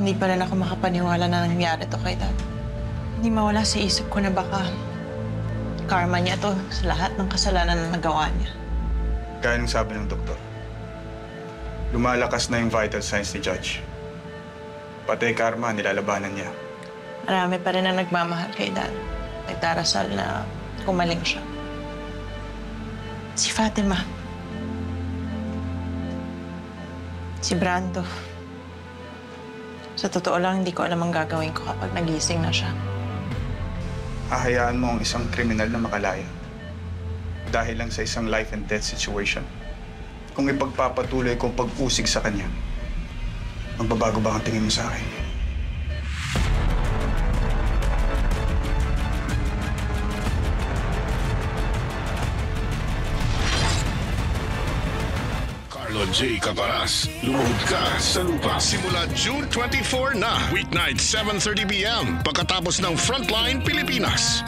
Hindi pa rin ako makapaniwala na nangyari to kay Dad. Hindi mawala sa isip ko na baka karma niya to sa lahat ng kasalanan na nagawa niya. Kaya nang sabi ng doktor, lumalakas na yung vital signs ni Judge. Pati karma, nilalabanan niya. Marami pa rin na nagmamahal kay Dad. Nagdarasal na kumaling siya. Si Fatima. Si Brando. Sa totoo lang, hindi ko alam ang gagawin ko kapag nagising na siya. Hahayaan mo ang isang kriminal na makalaya dahil lang sa isang life and death situation. Kung ipagpapatuloy kong pag-usig sa kanya, magbabago ba ang tingin mo sa akin? Carlo J. Caparas, lumuhod ka sa lupa. Simula June 24 na, weeknight 7:30 p.m. pagkatapos ng Frontline Pilipinas.